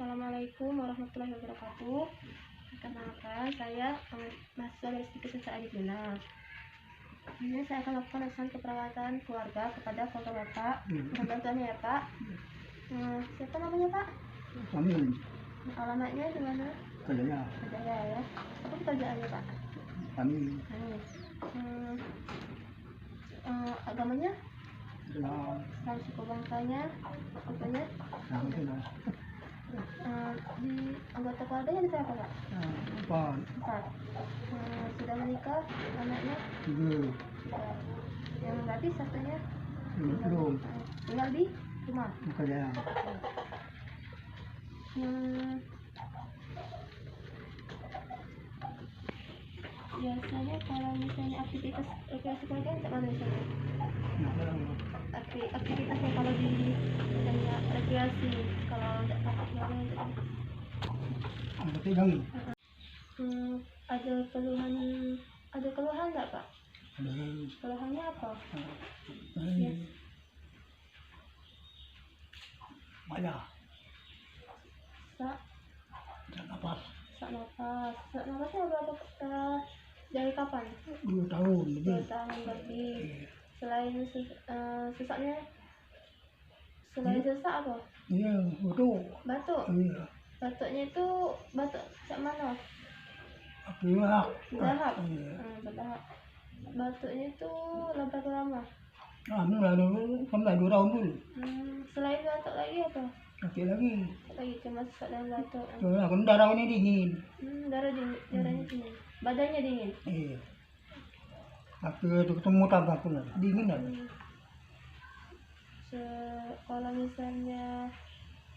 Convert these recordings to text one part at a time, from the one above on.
Assalamualaikum warahmatullahi wabarakatuh. Perkenalkan, saya mahasiswa dari Institut Adituna. Ini saya akan lakukan urusan keperawatan keluarga kepada keluarga Bapak. Bantuannya ya Pak. Siapa namanya Pak? Amin. Alamatnya di mana? Kerjanya. Kerjanya ya. Apa pekerjaannya Pak? Amin. Agamanya? Islam. Islam. Suku bangsanya? Apanya? Islam. Di anggota keluarganya ada berapa Pak? Empat. Sudah menikah anaknya? Tiga. Yang berarti satunya Belum. tinggal di rumah. Kerja. Biasanya kalau misalnya aktivitas rekreasi keluarga untuk mana misalnya? Aktivitasnya kalau di misalnya rekreasi, kalau tidak pakai keluarga Ada pegang. ada keluhan nggak Pak? Ada. Keluhannya apa? Banyak. Sak Napas. napasnya berapa? Dari kapan? 2 tahun 2 lebih. tahun lebih. Selain sesaknya, selain sesak apa? Iya, betul. Batuk. Iya. Batuknya itu batuk kayak mana? Akibat. Berdahak. Iya. Berdahak. Batuknya itu berapa lama? Lalu sampai 2 tahun dulu. Selain batuk lagi apa? Sakit lagi. Lagi cuma sesak dan batuk. Soalnya kan darahnya dingin. Darahnya dingin. Badannya dingin. Iya. Waktu itu ketemu tabak pula. Dingin ada. Kalau misalnya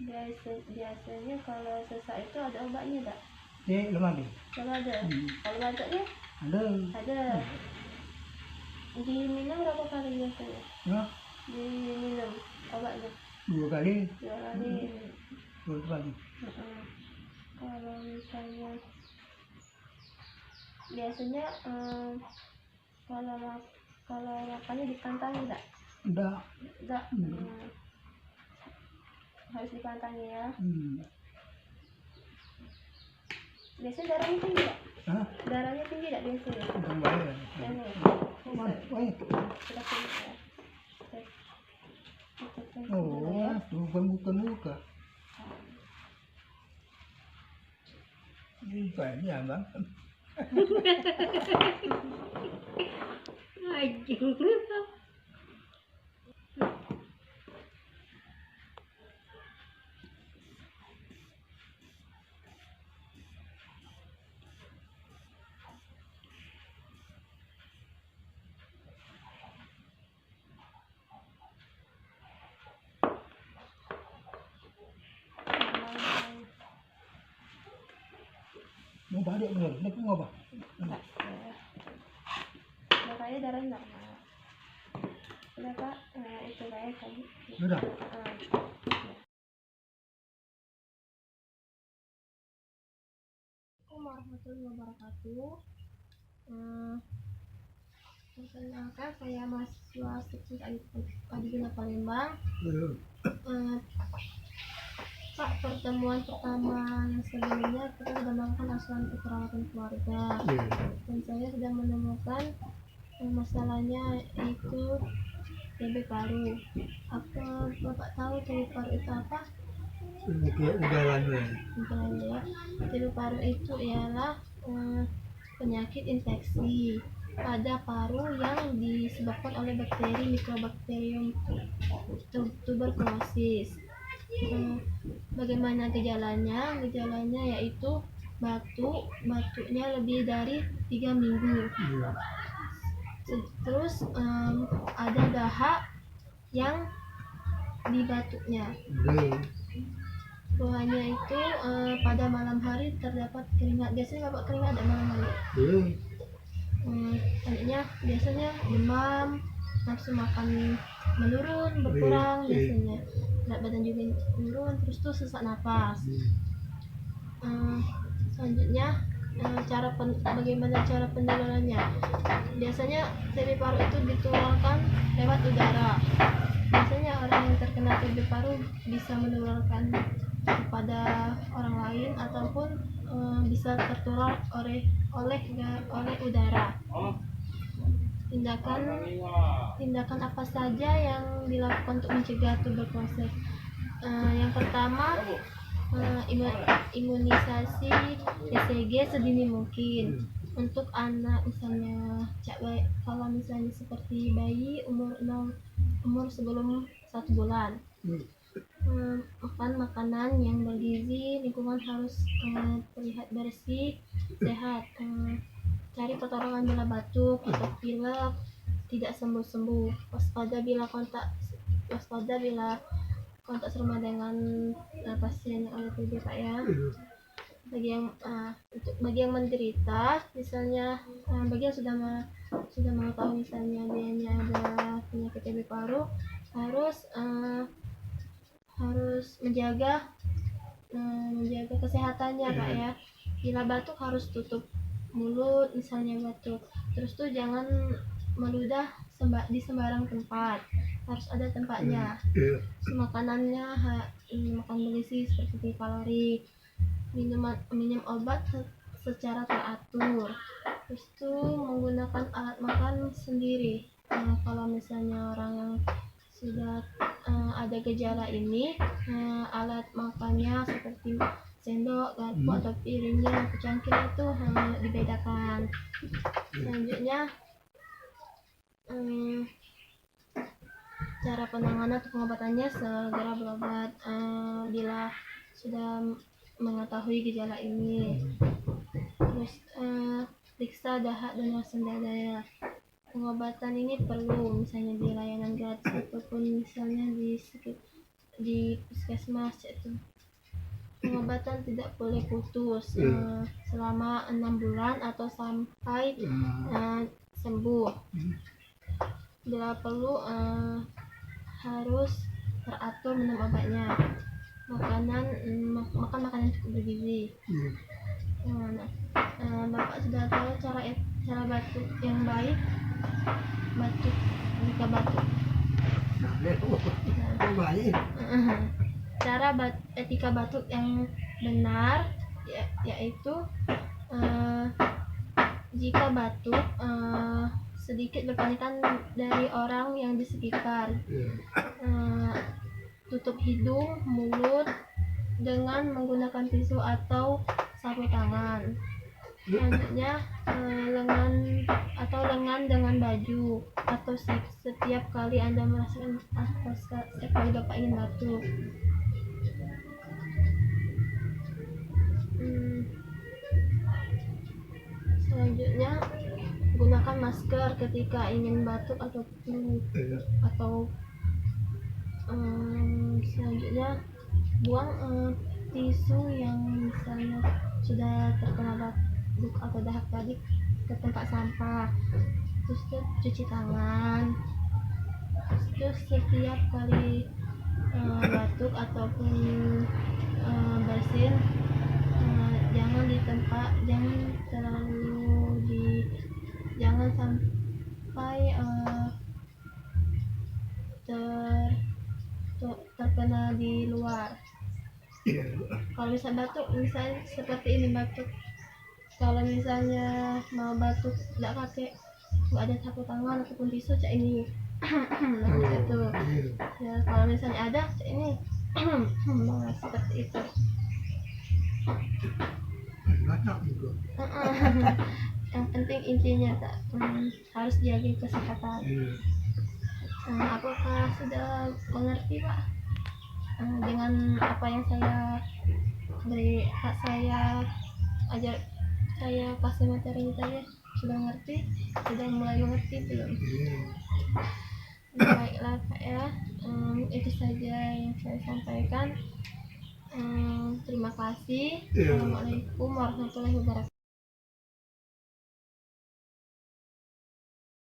biasanya kalau sesak itu ada obatnya tak? Lemah deh. Kalau ada. Kalau batuknya? Ada. Diminum berapa kali biasanya? Ya, Diminum obatnya? 2 kali. 2 kali. 2 kali. Kalau misalnya biasanya kalau makannya dipantang enggak? Enggak. Harus dipantangi ya. Biasanya darahnya tinggi enggak? Darahnya tinggi enggak biasanya? Tentang bayar. Baik. Sudah tinggi ya. Oh, bukan muka. Ini banyak bang. Mau balik bener, ini pun apa? Enggak. Darahnya normal. Udah Pak, itu kayak tadi. Sudah. Assalamualaikum warahmatullahi wabarakatuh. Perkenalkan, saya mahasiswa Institut Adituna Palembang. Pak, pertemuan pertama yang sebelumnya kita sudah melakukan asuhan keperawatan keluarga. Dan saya sudah menemukan masalahnya itu TB paru. Apa Bapak tahu TB paru itu apa? Udahannya. Ya. TB paru itu ialah penyakit infeksi pada paru yang disebabkan oleh bakteri Mycobacterium tuberculosis. Bagaimana gejalanya? Gejalanya yaitu batuknya lebih dari 3 minggu. Terus ada dahak yang di batuknya. Keluhannya itu pada malam hari terdapat keringat. Biasanya Bapak keringat ada malam hari? Biasanya demam, nafsu makan menurun, berkurang biasanya. Berat badan juga menurun, terus tuh sesak napas. Selanjutnya bagaimana cara penularannya? Biasanya TB paru itu ditularkan lewat udara. Biasanya orang yang terkena TB paru bisa menularkan kepada orang lain ataupun bisa tertular oleh udara. Tindakan apa saja yang dilakukan untuk mencegah tuberkulosis? Yang pertama, imunisasi BCG sedini mungkin untuk anak, misalnya kalau misalnya seperti bayi umur sebelum 1 bulan. Makan makanan yang bergizi, lingkungan harus terlihat bersih, sehat. Cari pertolongan bila batuk atau pilek tidak sembuh-sembuh. Waspada bila kontak serumah dengan pasien yang ada TB, Pak ya. Bagi yang menderita, misalnya bagi yang sudah mengetahui misalnya dia ada penyakit TB paru, harus menjaga kesehatannya, Pak ya. Bila batuk harus tutup mulut, misalnya batuk. Terus tuh jangan meludah di sembarang tempat, harus ada tempatnya. Makanannya makan bergizi seperti kalori, minum obat secara teratur. Terus tuh menggunakan alat makan sendiri. Kalau misalnya orang yang sudah ada gejala ini, alat makannya seperti sendok, garpu atau piringnya, cangkir itu dibedakan. Selanjutnya, cara penanganan atau pengobatannya segera berobat bila sudah mengetahui gejala ini. Terus periksa dahak dan asam dada. Pengobatan ini perlu misalnya di layanan gratis ataupun misalnya di puskesmas itu. Pengobatan tidak boleh putus selama 6 bulan atau sampai sembuh. Bila perlu harus teratur minum obatnya. Makan makanan cukup bergizi. Bapak sudah tahu cara batuk yang baik, jika batuk. Cara etika batuk yang benar yaitu jika batuk sedikit berpamitan dari orang yang di sekitar. Tutup hidung, mulut dengan menggunakan tisu atau sapu tangan. Selanjutnya lengan dengan baju atau setiap kali Anda merasakan setiap kali Bapak ingin batuk. Selanjutnya gunakan masker ketika ingin batuk atau flu. Selanjutnya buang tisu yang misalnya sudah terkena batuk atau dahak tadi ke tempat sampah. Terus cuci tangan. Terus setiap kali batuk ataupun bersin, jangan sampai terkena di luar. Kalau misalnya batuk, misalnya seperti ini batuk, kalau misalnya mau batuk nggak ada sapu tangan ataupun tisu, cak ini itu ya. Kalau misalnya ada, cak ini seperti itu. Yang penting intinya harus jaga kesehatan. Apakah sudah mengerti, Pak, dengan apa yang saya kasih materi tadi? Sudah ngerti? Sudah mulai mengerti belum? Baiklah, Pak ya, itu saja yang saya sampaikan. Terima kasih. Assalamualaikum warahmatullahi wabarakatuh.